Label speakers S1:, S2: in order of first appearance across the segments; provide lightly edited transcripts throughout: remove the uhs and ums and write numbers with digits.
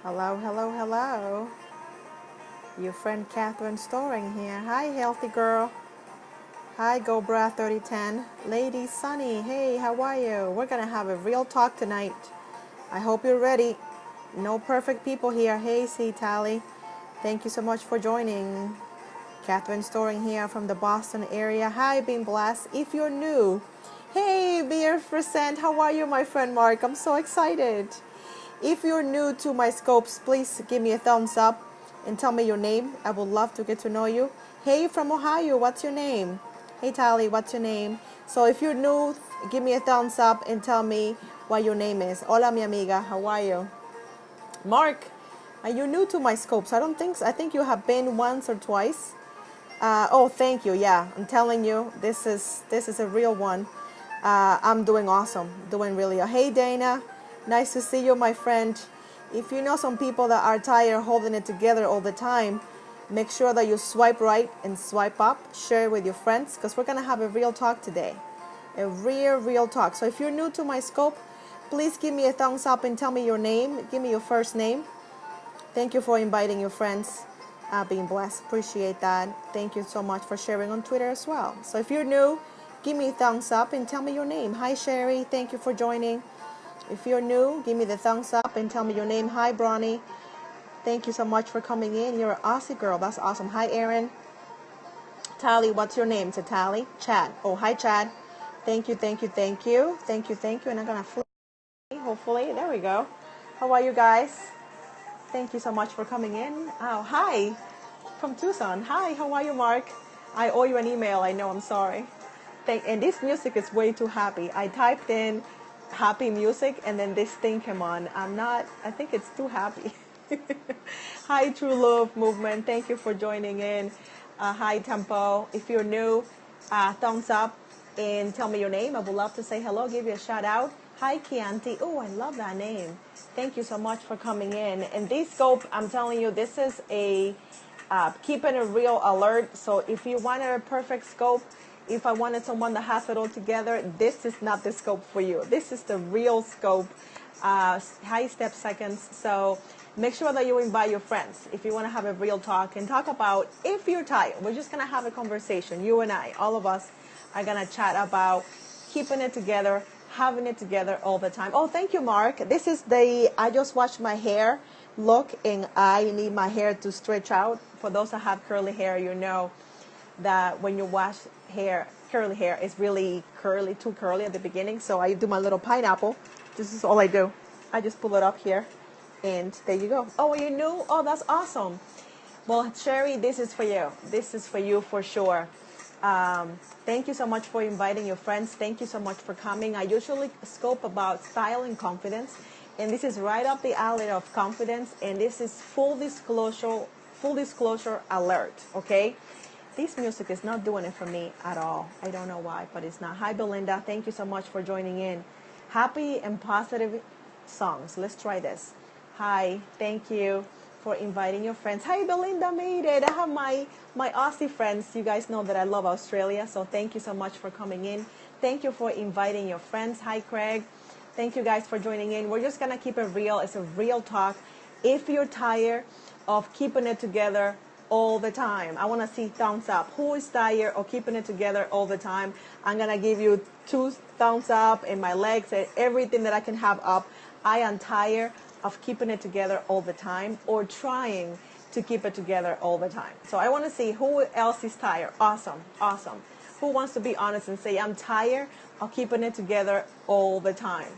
S1: Hello, hello, hello. Your friend Catherine Storing here. Hi, healthy girl. Hi, Gobra 3010. Lady Sunny, hey, how are you? We're gonna have a real talk tonight. I hope you're ready. No perfect people here. Hey, C Tally. Thank you so much for joining. Catherine Storing here from the Boston area. Hi, being blessed. If you're new, hey, Beer Percent, how are you, my friend Mark? I'm so excited. If you're new to my scopes, please give me a thumbs up and tell me your name. I would love to get to know you. Hey, from Ohio, what's your name? Hey, Tally, what's your name? So if you're new, give me a thumbs up and tell me what your name is. Hola, mi amiga, how are you? Mark, are you new to my scopes? I don't think so. I think you have been once or twice. Oh, thank you. Yeah, I'm telling you, this is a real one. I'm doing awesome, doing really. Hey, Dana, nice to see you, my friend. If you know some people that are tired holding it together all the time, make sure that you swipe right and swipe up. Share it with your friends because we're gonna have a real talk today, a real talk. So if you're new to my scope, please give me a thumbs up and tell me your name. Give me your first name. Thank you for inviting your friends. Being blessed. Appreciate that. Thank you so much for sharing on Twitter as well. So if you're new, give me a thumbs up and tell me your name. Hi, Sherry. Thank you for joining. If you're new, give me the thumbs up and tell me your name. Hi, Bronny. Thank you so much for coming in. You're an Aussie girl. That's awesome. Hi, Aaron. Tally, what's your name? It's a Tally. Chad. Oh, hi, Chad. Thank you, thank you, thank you. Thank you, thank you. And I'm going to flip. Hopefully. There we go. How are you guys? Thank you so much for coming in. Oh, hi. From Tucson. Hi, how are you, Mark? I owe you an email. I know, I'm sorry. And this music is way too happy. I typed in happy music and then this thing came on. I think it's too happy. Hi, True Love Movement. Thank you for joining in. Hi, Tempo. If you're new, thumbs up and tell me your name. I would love to say hello, give you a shout out. Hi, Chianti. Oh, I love that name. Thank you so much for coming in. And this scope, I'm telling you, this is a keeping a real alert. So if you wanted a perfect scope, if I wanted someone that has it all together, this is not the scope for you. This is the real scope, high step seconds. So make sure that you invite your friends if you want to have a real talk and talk about if you're tired. We're just going to have a conversation. You and I, all of us are going to chat about keeping it together, having it together all the time. Oh, thank you, Mark. This is I just washed my hair look and I need my hair to stretch out. For those that have curly hair, you know that when you wash curly hair, it's really curly, too curly at the beginning. So I do my little pineapple. This is all I do. I just pull it up here and there you go. Oh, you knew? Oh, that's awesome. Well, Sherry, this is for you. This is for you for sure. Thank you so much for inviting your friends. Thank you so much for coming. I usually scope about style and confidence, and this is right up the alley of confidence, and this is full disclosure alert, okay? This music is not doing it for me at all. I don't know why, but it's not. Hi, Belinda. Thank you so much for joining in. Happy and positive songs. Let's try this. Hi, thank you for inviting your friends. Hi, Belinda made it. I have my Aussie friends. You guys know that I love Australia, so thank you so much for coming in. Thank you for inviting your friends. Hi, Craig. Thank you guys for joining in. We're just going to keep it real. It's a real talk. If you're tired of keeping it together all the time, I want to see thumbs up. Who is tired of keeping it together all the time? I'm going to give you 2 thumbs up and my legs and everything that I can have up. I am tired of keeping it together all the time or trying to keep it together all the time. So I want to see who else is tired. Awesome. Awesome. Who wants to be honest and say, I'm tired of keeping it together all the time?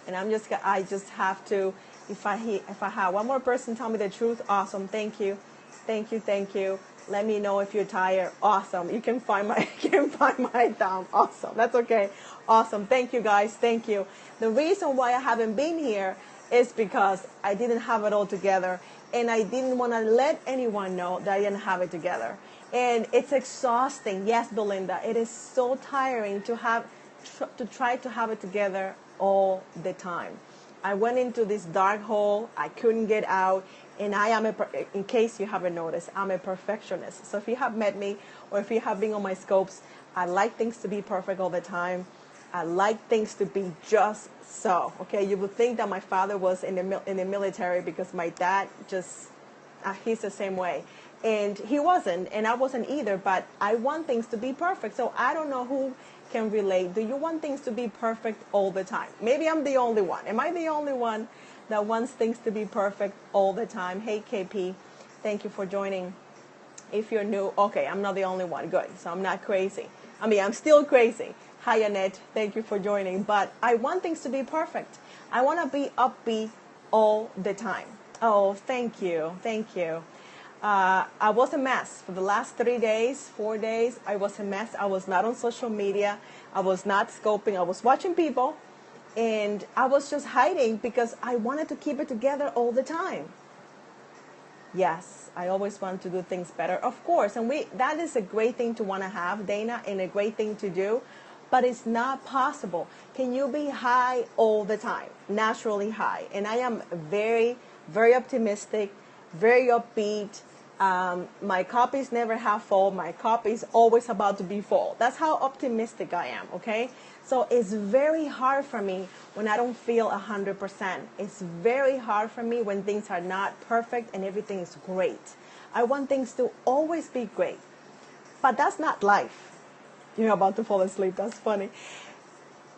S1: And I just have to, if I have one more person tell me the truth, awesome. Thank you. Thank you. Thank you. Let me know if you're tired. Awesome. You can find my thumb. Awesome. That's okay. Awesome. Thank you guys. Thank you. The reason why I haven't been here is because I didn't have it all together and I didn't want to let anyone know that I didn't have it together. And it's exhausting. Yes, Belinda, it is so tiring to try to have it together all the time. I went into this dark hole. I couldn't get out. And in case you haven't noticed, I'm a perfectionist. So if you have met me or if you have been on my scopes, I like things to be perfect all the time. I like things to be just so. Okay, you would think that my father was in the military, because my dad just he's the same way, and he wasn't, and I wasn't either. But I want things to be perfect. So I don't know who can relate. Do you want things to be perfect all the time? Maybe I'm the only one. Am I the only one that wants things to be perfect all the time? Hey, KP, thank you for joining. If you're new, okay, I'm not the only one. Good. So I'm not crazy. I mean, I'm still crazy. Hi, Annette. Thank you for joining. But I want things to be perfect. I want to be upbeat all the time. Oh, thank you. Thank you. I was a mess for the last 3 days, 4 days. I was a mess. I was not on social media. I was not scoping. I was watching people. And I was just hiding because I wanted to keep it together all the time. Yes, I always want to do things better, of course. And that is a great thing to want to have, Dana, and a great thing to do. But it's not possible. Can you be high all the time? Naturally high. And I am very, very optimistic, very upbeat. My cup is never half full. My cup is always about to be full. That's how optimistic I am, okay? So it's very hard for me when I don't feel 100%. It's very hard for me when things are not perfect and everything is great. I want things to always be great. But that's not life. You're about to fall asleep. That's funny.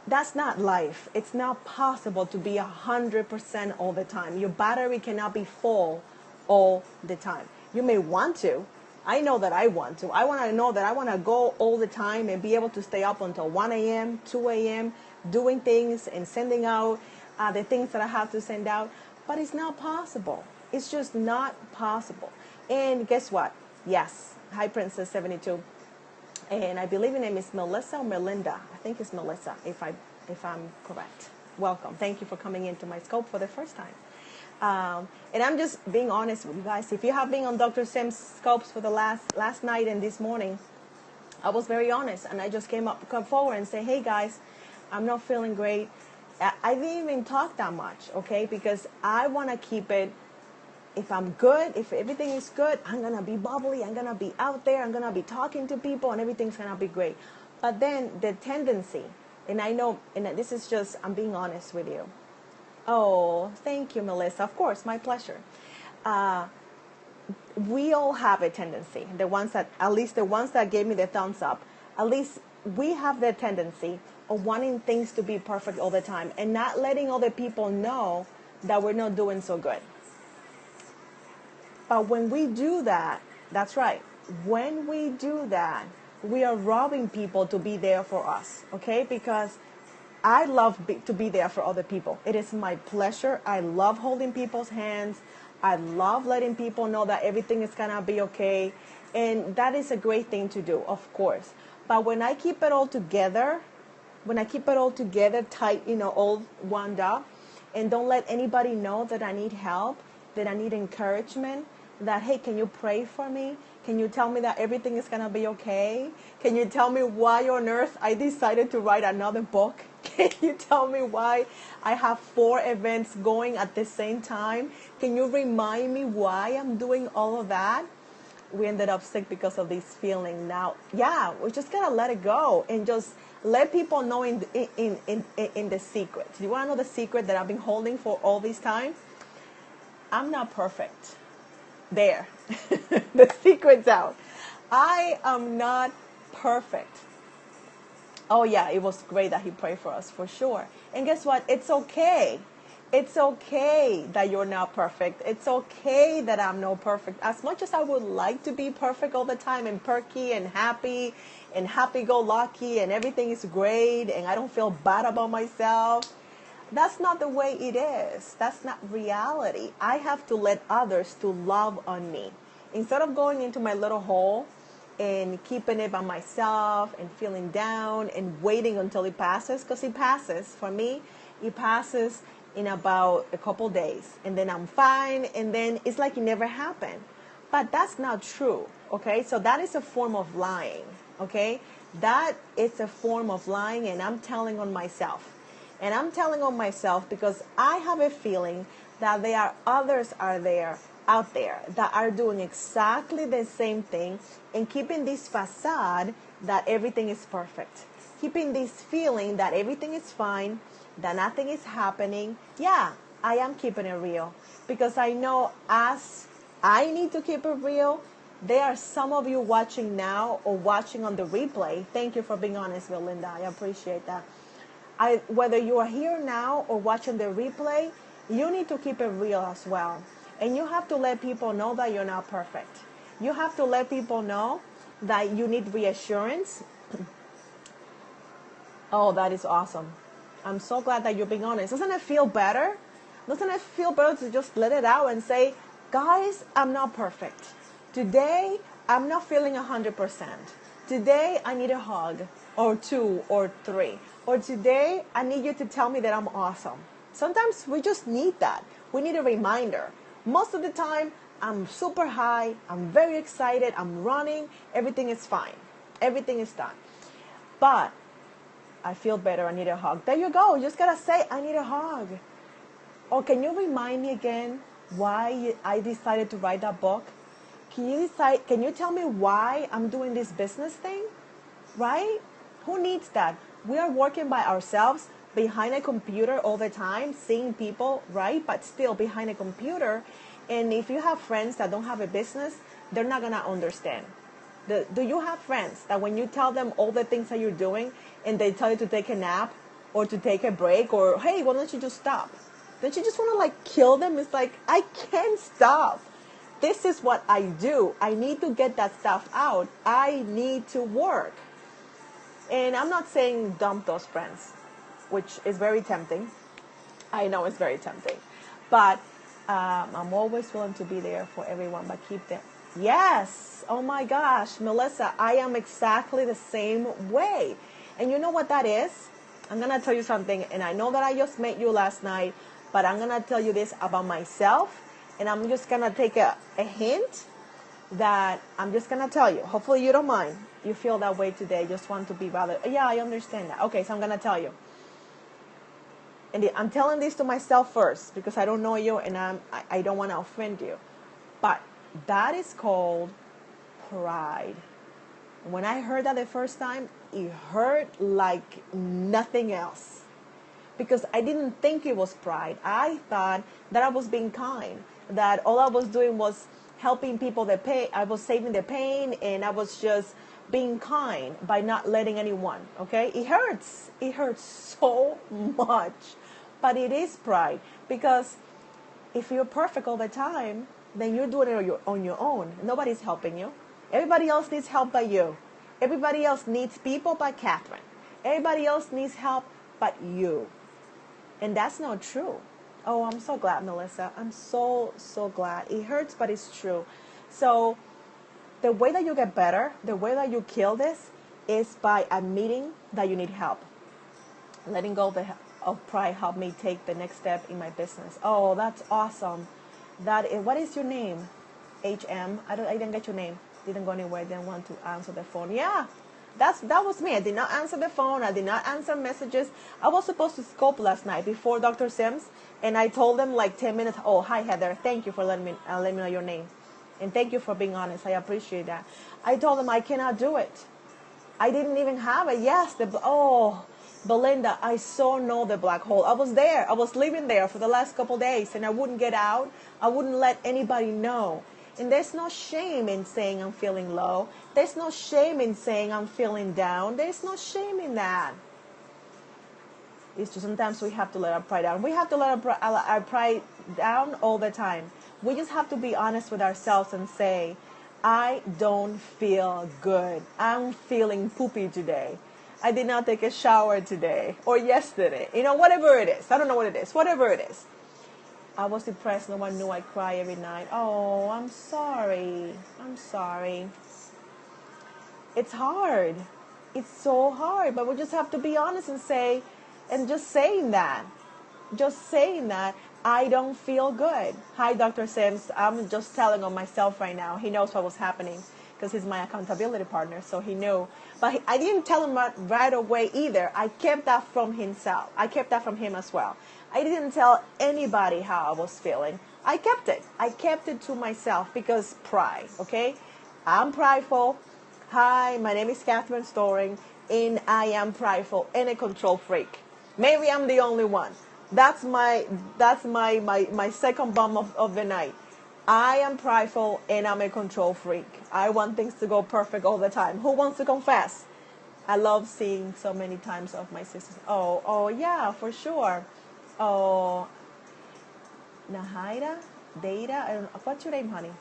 S1: That's not life. It's not possible to be 100% all the time. Your battery cannot be full all the time. You may want to. I know that I want to. I want to know that I want to go all the time and be able to stay up until 1 a.m., 2 a.m., doing things and sending out the things that I have to send out. But it's not possible. It's just not possible. And guess what? Yes. Hi, Princess 72. And I believe your name is Melissa or Melinda. I think it's Melissa, if I'm correct. Welcome. Thank you for coming into my scope for the first time. And I'm just being honest with you guys. If you have been on Dr. Sim's scopes for the last night and this morning, I was very honest, and I just come forward and say, hey guys, I'm not feeling great. I didn't even talk that much, okay? Because I want to keep it. If I'm good, if everything is good, I'm going to be bubbly. I'm going to be out there. I'm going to be talking to people, and everything's going to be great. But then the tendency, and I know, and this is just, I'm being honest with you. Oh, thank you, Melissa. Of course, my pleasure. We all have a tendency, at least the ones that gave me the thumbs up, at least we have the tendency of wanting things to be perfect all the time and not letting other people know that we're not doing so good. But when we do that, that's right. When we do that, we are robbing people to be there for us, okay? Because I love to be there for other people. It is my pleasure. I love holding people's hands. I love letting people know that everything is going to be okay. And that is a great thing to do, of course. But when I keep it all together, tight, all wound up, and don't let anybody know that I need help, that I need encouragement, that, hey, can you pray for me? Can you tell me that everything is going to be okay? Can you tell me why on earth I decided to write another book? Can you tell me why I have 4 events going at the same time? Can you remind me why I'm doing all of that? We ended up sick because of this feeling. Now, yeah, we just got to let it go and just let people know in the secret. Do you want to know the secret that I've been holding for all this time? I'm not perfect. There. The secret's out. I am not perfect. Oh, yeah, it was great that he prayed for us, for sure. And guess what? It's okay. It's okay that you're not perfect. It's okay that I'm not perfect. As much as I would like to be perfect all the time and perky and happy-go-lucky and everything is great and I don't feel bad about myself, that's not the way it is. That's not reality. I have to let others to love on me. Instead of going into my little hole and keeping it by myself and feeling down and waiting until it passes, because it passes. For me, it passes in about a couple days. And then I'm fine, and then it's like it never happened. But that's not true, okay? So that is a form of lying, okay? That is a form of lying, and I'm telling on myself. And I'm telling on myself because I have a feeling that there are others out there that are doing exactly the same thing and keeping this facade that everything is perfect. keeping this feeling that everything is fine, that nothing is happening. Yeah, I am keeping it real because I know as I need to keep it real, there are some of you watching now or watching on the replay. Thank you for being honest, Belinda. I appreciate that. Whether you are here now or watching the replay, you need to keep it real as well. And you have to let people know that you're not perfect. You have to let people know that you need reassurance. Oh, that is awesome. I'm so glad that you're being honest. Doesn't it feel better? Doesn't it feel better to just let it out and say, guys, I'm not perfect. Today, I'm not feeling 100%. Today, I need a hug or 2 or 3. Or today, I need you to tell me that I'm awesome. Sometimes we just need that. We need a reminder. Most of the time, I'm super high. I'm very excited. I'm running. Everything is fine. Everything is done. But I feel better. I need a hug. There you go. You just got to say, I need a hug. Or can you remind me again why I decided to write that book? Can you tell me why I'm doing this business thing? Right? Who needs that? We are working by ourselves behind a computer all the time, seeing people, right? But still behind a computer. And if you have friends that don't have a business, they're not going to understand. Do you have friends that when you tell them all the things that you're doing and they tell you to take a nap or to take a break or, hey, why don't you just stop? Don't you just want to like kill them? It's like, I can't stop. This is what I do. I need to get that stuff out. I need to work. And I'm not saying dump those friends, which is very tempting. I know it's very tempting. But I'm always willing to be there for everyone, but keep them. Yes. Oh my gosh, Melissa, I am exactly the same way. And you know what that is? I'm going to tell you something. And I know that I just met you last night, but I'm going to tell you this about myself. And I'm just going to take a hint that I'm just going to tell you. Hopefully you don't mind. You feel that way today. Just want to be bothered. Yeah, I understand that. Okay, so I'm going to tell you. And I'm telling this to myself first because I don't know you and I don't want to offend you. But that is called pride. When I heard that the first time, it hurt like nothing else. Because I didn't think it was pride. I thought that I was being kind. That all I was doing was helping people that pay. I was saving the pain and I was just being kind by not letting anyone. Okay? It hurts. It hurts so much. But it is pride. Because if you're perfect all the time, then you're doing it on your own. Nobody's helping you. Everybody else needs help but you. Everybody else needs people but Catherine. Everybody else needs help but you. And that's not true. Oh, I'm so glad, Melissa. I'm so glad. It hurts, but it's true. So the way that you get better, the way that you kill this is by admitting that you need help. Letting go of pride helped me take the next step in my business. Oh, that's awesome. What is your name? HM. I didn't get your name. Didn't go anywhere. Didn't want to answer the phone. Yeah. That was me. I did not answer the phone. I did not answer messages. I was supposed to scope last night before Dr. Sims, and I told them like 10 minutes, oh, hi, Heather. Thank you for letting me know your name. And thank you for being honest. I appreciate that. I told them I cannot do it. I didn't even have it. Yes, Belinda, I so know the black hole. I was there. I was living there for the last couple days, and I wouldn't get out. I wouldn't let anybody know. And there's no shame in saying I'm feeling low. There's no shame in saying I'm feeling down. There's no shame in that. It's just sometimes we have to let our pride down. We have to let our pride down all the time. We just have to be honest with ourselves and say, I don't feel good. I'm feeling poopy today. I did not take a shower today or yesterday. Whatever it is. I don't know what it is. Whatever it is. I was depressed. No one knew I cry every night. Oh, I'm sorry. I'm sorry. It's hard. It's so hard. But we just have to be honest and just saying that, I don't feel good. Hi, Dr. Sims. I'm just telling on myself right now. He knows what was happening because he's my accountability partner, so he knew. But I didn't tell him right away either. I kept that from himself. I kept that from him as well. I didn't tell anybody how I was feeling. I kept it. I kept it to myself because pride, okay? I'm prideful. Hi, my name is Catherine Storing, and I am prideful and a control freak. Maybe I'm the only one. That's my second bomb of the night. I am prideful and I'm a control freak. I want things to go perfect all the time. Who wants to confess? I love seeing so many times of my sisters. Oh yeah, for sure. Oh, Nahaira, Data. I don't know. What's your name, honey?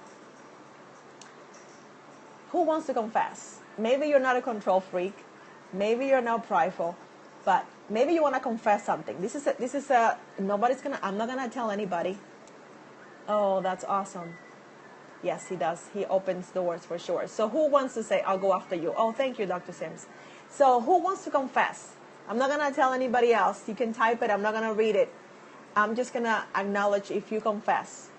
S1: Who wants to confess? Maybe you're not a control freak. Maybe you're not prideful, but maybe you want to confess something. This is a nobody's gonna. I'm not gonna tell anybody. Oh, that's awesome. Yes, he does. He opens doors for sure. So who wants to say, I'll go after you? Oh, thank you, Dr. Sims. So who wants to confess? I'm not going to tell anybody else. You can type it. I'm not going to read it. I'm just going to acknowledge if you confess.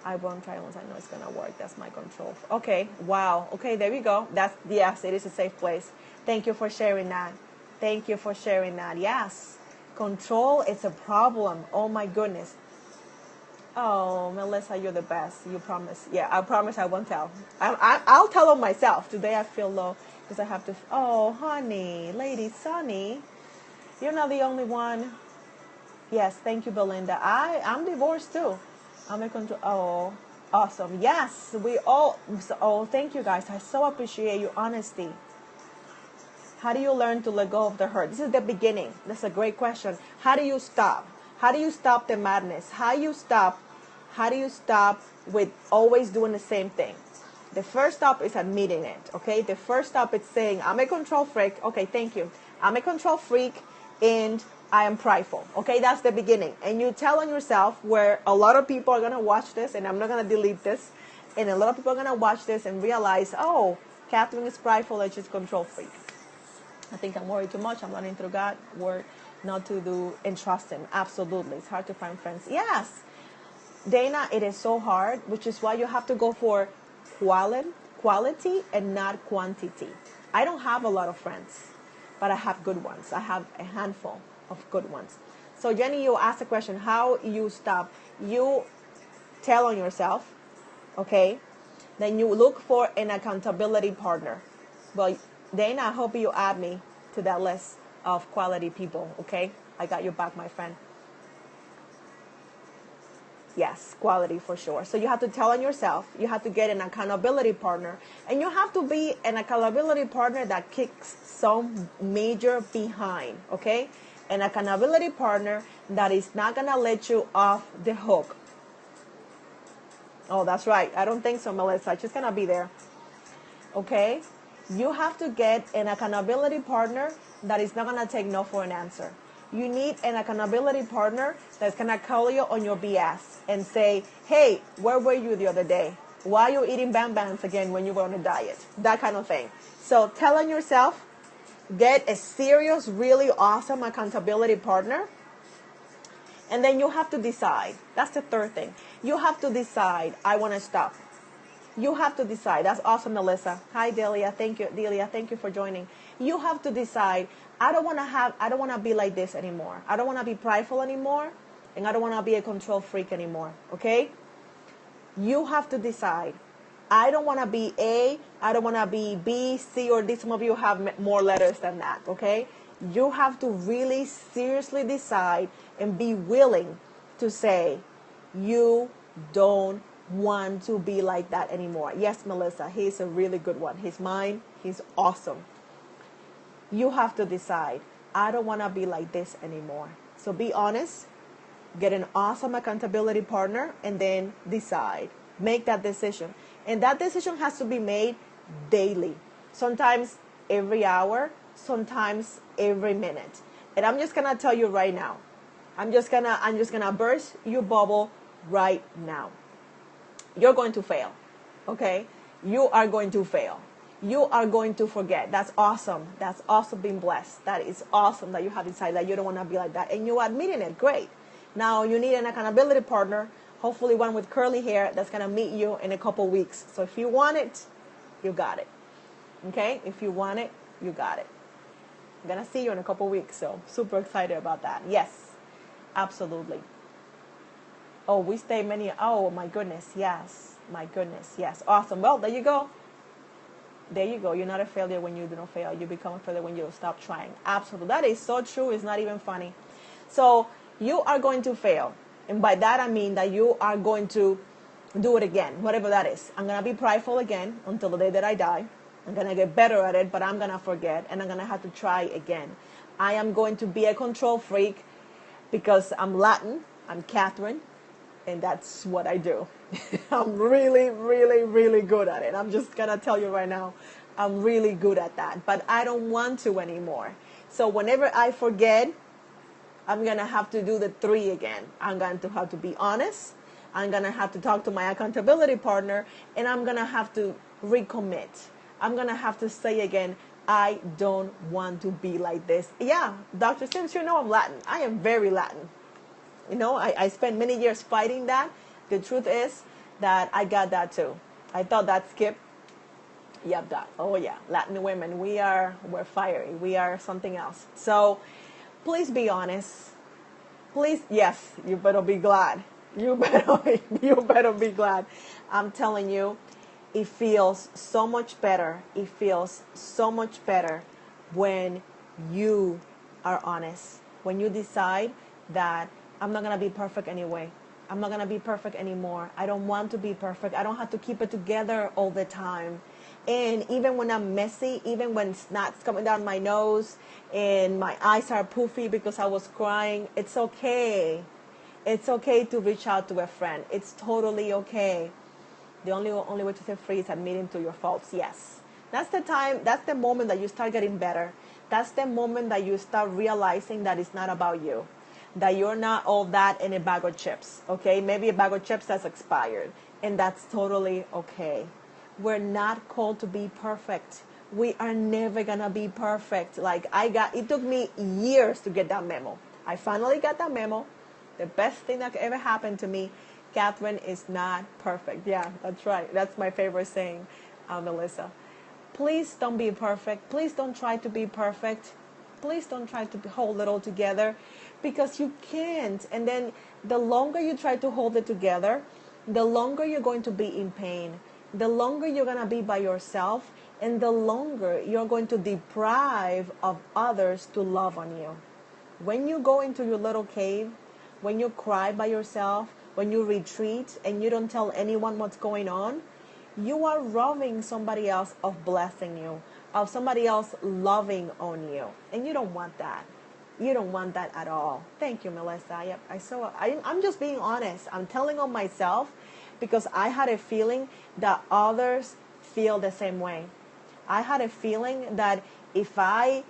S1: I won't try once I know it's going to work. That's my control. Okay. Wow. Okay, there we go. Yes, it is a safe place. Thank you for sharing that. Thank you for sharing that. Yes. Control is a problem. Oh, my goodness. Oh, Melissa, you're the best. You promise. Yeah, I promise I won't tell. I'll tell them myself. Today I feel low because I have to. Oh, honey, Lady Sunny, you're not the only one. Yes, thank you, Belinda. I'm divorced too. I'm a control. Oh, awesome. Yes, we all. Oh, thank you guys. I so appreciate your honesty. How do you learn to let go of the hurt? This is the beginning. That's a great question. How do you stop? How do you stop the madness? How do you stop with always doing the same thing? The first stop is admitting it, okay? The first stop is saying, I'm a control freak. Okay, thank you. I'm a control freak and I am prideful. Okay, that's the beginning. And you tell on yourself, where a lot of people are going to watch this, and I'm not going to delete this, and a lot of people are going to watch this and realize, oh, Catherine is prideful and she's control freak. I think I'm worried too much. I'm running through God. Word not to do and trust Him. Absolutely. It's hard to find friends. Yes. Dana, it is so hard, which is why you have to go for quality and not quantity. I don't have a lot of friends, but I have good ones. I have a handful of good ones. So Jenny, you asked the question, how you stop? You tell on yourself, okay? Then you look for an accountability partner. Well, Dana, I hope you add me to that list of quality people, okay? I got your back, my friend. Yes, quality for sure. So you have to tell on yourself. You have to get an accountability partner. And you have to be an accountability partner that kicks some major behind, okay? An accountability partner that is not going to let you off the hook. Oh, that's right. I don't think so, Melissa. She's going to be there. Okay? You have to get an accountability partner that is not going to take no for an answer. You need an accountability partner that's going to call you on your BS and say, hey, where were you the other day? Why are you eating Bam-Bams again when you were on a diet? That kind of thing. So tell on yourself, get a serious, really awesome accountability partner. And then you have to decide. That's the third thing. You have to decide, I want to stop. You have to decide. That's awesome, Melissa. Hi, Delia. Thank you, Delia. Thank you for joining. You have to decide, I don't want to be like this anymore. I don't want to be prideful anymore. And I don't want to be a control freak anymore. Okay? You have to decide. I don't want to be A. I don't want to be B, C, or D. Some of you have more letters than that. Okay? You have to really seriously decide and be willing to say, you don't want to be like that anymore. Yes, Melissa, he's a really good one. He's mine. He's awesome. You have to decide, I don't want to be like this anymore. So be honest, get an awesome accountability partner, and then decide. Make that decision. And that decision has to be made daily. Sometimes every hour, sometimes every minute. And I'm just going to tell you right now. I'm just going to burst your bubble right now. You're going to fail, okay? You are going to fail. You are going to forget. That's awesome. That's awesome being blessed. That is awesome that you have decided that you don't want to be like that. And you're admitting it. Great. Now you need an accountability partner, hopefully one with curly hair that's going to meet you in a couple weeks. So if you want it, you got it. Okay? If you want it, you got it. I'm going to see you in a couple weeks. So super excited about that. Yes, absolutely. Oh, we stay many. Oh, my goodness. Yes. My goodness. Yes. Awesome. Well, there you go. There you go. You're not a failure when you do not fail. You become a failure when you stop trying. Absolutely. That is so true. It's not even funny. So you are going to fail. And by that, I mean that you are going to do it again, whatever that is. I'm going to be prideful again until the day that I die. I'm going to get better at it, but I'm going to forget, and I'm going to have to try again. I am going to be a control freak because I'm Latin. I'm Catherine, and that's what I do. I'm really, really, really good at it. I'm just going to tell you right now, I'm really good at that, but I don't want to anymore. So whenever I forget, I'm going to have to do the 3 again. I'm going to have to be honest. I'm going to have to talk to my accountability partner, and I'm going to have to recommit. I'm going to have to say again, I don't want to be like this. Yeah, Dr. Sims, you know I'm Latin. I am very Latin. You know, I spent many years fighting that. The truth is that I got that too. I thought that skipped. Yep, that. Oh yeah, Latin women, we're fiery. We are something else. So please be honest. Please, yes, you better be glad. You better be glad. I'm telling you, it feels so much better. It feels so much better when you are honest. When you decide that I'm not going to be perfect anyway. I'm not going to be perfect anymore. I don't want to be perfect. I don't have to keep it together all the time. And even when I'm messy, even when snot's coming down my nose and my eyes are poofy because I was crying, it's okay. It's okay to reach out to a friend. It's totally okay. The only way to set free is admitting to your faults. Yes. That's the time, that's the moment that you start getting better. That's the moment that you start realizing that it's not about you. That you're not all that in a bag of chips. Okay? Maybe a bag of chips that's expired. And that's totally okay. We're not called to be perfect. We are never gonna be perfect. Like it took me years to get that memo. I finally got that memo. The best thing that ever happened to me, Catherine is not perfect. Yeah, that's right. That's my favorite saying, Melissa. Please don't be perfect. Please don't try to be perfect. Please don't try to hold it all together because you can't. And then the longer you try to hold it together, the longer you're going to be in pain. The longer you're going to be by yourself, and the longer you're going to deprive of others to love on you. When you go into your little cave, when you cry by yourself, when you retreat and you don't tell anyone what's going on, you are robbing somebody else of blessing you, of somebody else loving on you. And you don't want that. You don't want that at all. Thank you, Melissa. Yep, I'm just being honest. I'm telling on myself because I had a feeling that others feel the same way. I had a feeling that if I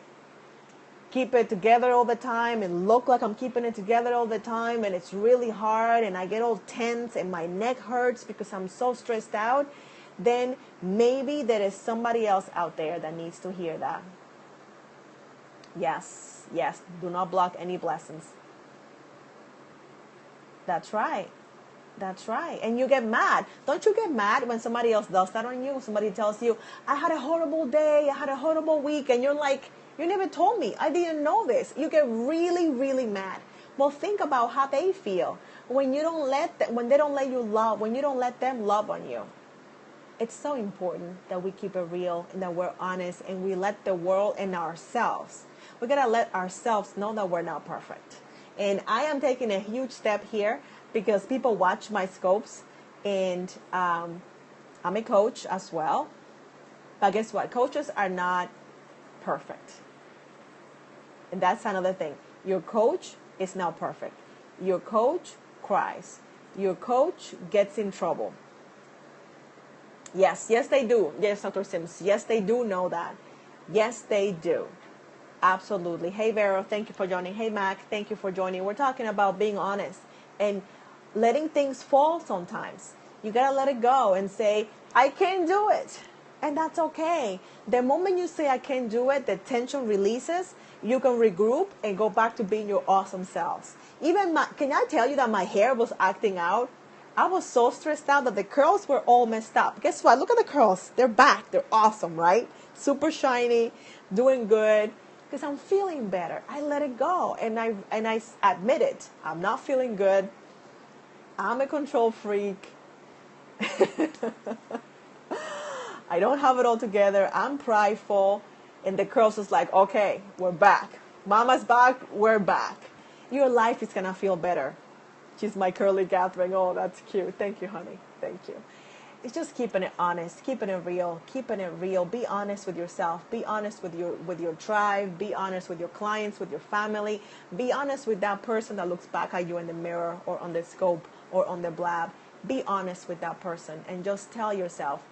S1: keep it together all the time and look like I'm keeping it together all the time and it's really hard and I get all tense and my neck hurts because I'm so stressed out, then maybe there is somebody else out there that needs to hear that. Yes, do not block any blessings. That's right. That's right. And you get mad. Don't you get mad when somebody else does that on you? Somebody tells you, I had a horrible day, I had a horrible week, and you're like, you never told me. I didn't know this. You get really, really mad. Well, think about how they feel when you don't when they don't let you love, when you don't let them love on you. It's so important that we keep it real and that we're honest and we let the world and ourselves. We gotta let ourselves know that we're not perfect. And I am taking a huge step here because people watch my scopes, and I'm a coach as well. But guess what? Coaches are not perfect. And that's another thing. Your coach is not perfect. Your coach cries. Your coach gets in trouble. Yes, they do. Yes, Dr. Sims. Yes, they do know that. Yes, they do. Absolutely. Hey, Vero, thank you for joining. Hey, Mac, thank you for joining. We're talking about being honest and letting things fall sometimes. You got to let it go and say, I can't do it. And that's okay. The moment you say, I can't do it, the tension releases. You can regroup and go back to being your awesome selves. Can I tell you that my hair was acting out? I was so stressed out that the curls were all messed up. Guess what? Look at the curls. They're back. They're awesome, right? Super shiny, doing good. Because I'm feeling better. I let it go. And I admit it. I'm not feeling good. I'm a control freak. I don't have it all together. I'm prideful. And the girl's just like, okay, we're back. Mama's back. We're back. Your life is going to feel better. She's my curly Catherine. Oh, that's cute. Thank you, honey. Thank you. It's just keeping it honest, keeping it real, keeping it real. Be honest with yourself. Be honest with your tribe. Be honest with your clients, with your family. Be honest with that person that looks back at you in the mirror or on the scope or on the blab. Be honest with that person and just tell yourself,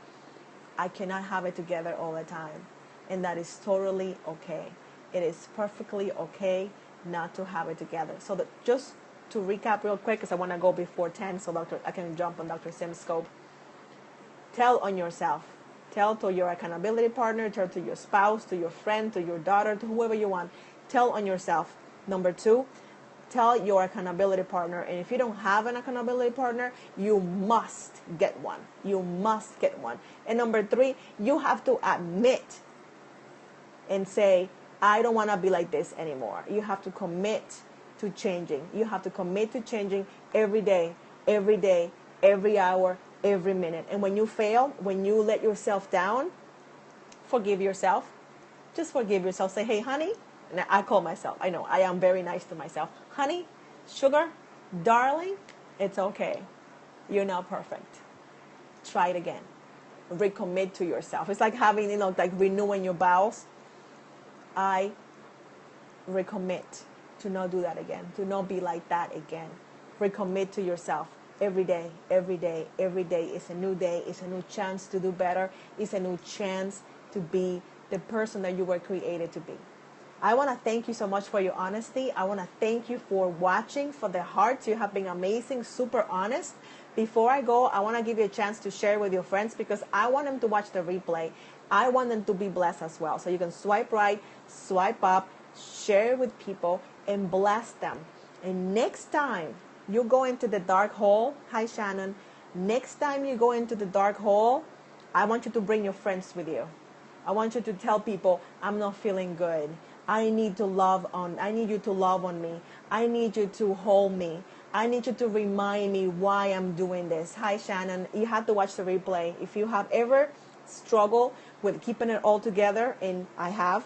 S1: I cannot have it together all the time. And that is totally okay. It is perfectly okay not to have it together. So just to recap real quick, because I want to go before 10 so I can jump on Dr. Sim's scope. Tell on yourself. Tell to your accountability partner, tell to your spouse, to your friend, to your daughter, to whoever you want. Tell on yourself. Number 2, tell your accountability partner. And if you don't have an accountability partner, you must get one. You must get one. And number 3, you have to admit and say, I don't want to be like this anymore. You have to commit to changing. You have to commit to changing every day, every hour, every minute. And when you fail, when you let yourself down, forgive yourself. Just forgive yourself. Say, hey, honey, and I call myself, I know, I am very nice to myself. Honey, sugar, darling, it's okay. You're not perfect. Try it again. Recommit to yourself. It's like having, like renewing your vows. I recommit to not do that again, to not be like that again. Recommit to yourself. Every day is a new day. It's a new chance to do better. It's a new chance to be the person that you were created to be. I want to thank you so much for your honesty. I want to thank you for watching, for the hearts. You have been amazing, super honest. Before I go, I want to give you a chance to share with your friends because I want them to watch the replay. I want them to be blessed as well. So you can swipe right, swipe up, share with people, and bless them. And next time you go into the dark hole, hi Shannon, next time you go into the dark hole, I want you to bring your friends with you. I want you to tell people, I'm not feeling good. I need you to love on me. I need you to hold me. I need you to remind me why I'm doing this. Hi Shannon, you have to watch the replay. If you have ever struggled with keeping it all together, and I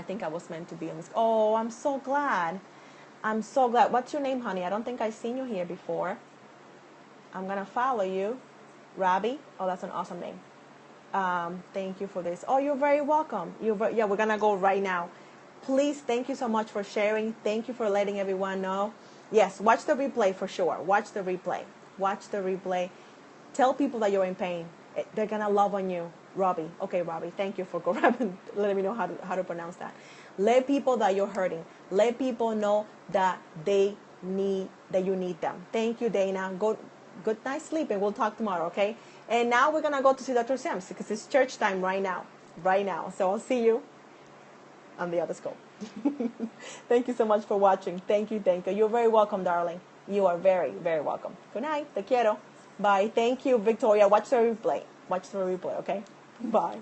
S1: think I was meant to be on this. Oh, I'm so glad. I'm so glad. What's your name, honey? I don't think I've seen you here before. I'm going to follow you. Robbie. Oh, that's an awesome name. Thank you for this. Oh, you're very welcome. Yeah, we're going to go right now. Please, thank you so much for sharing. Thank you for letting everyone know. Yes, watch the replay for sure. Watch the replay. Watch the replay. Tell people that you're in pain. They're going to love on you. Robbie. Okay, Robbie. Thank you for letting me know how to pronounce that. Let people that you're hurting. Let people know that you need them. Thank you, Dana. Good night sleep, and we'll talk tomorrow, okay? And now we're going to go to see Dr. Sims because it's church time right now. So I'll see you on the other scope. Thank you so much for watching. Thank you. You're very welcome, darling. You are very, very welcome. Good night. Te quiero. Bye. Thank you, Victoria. Watch the replay, okay? Bye.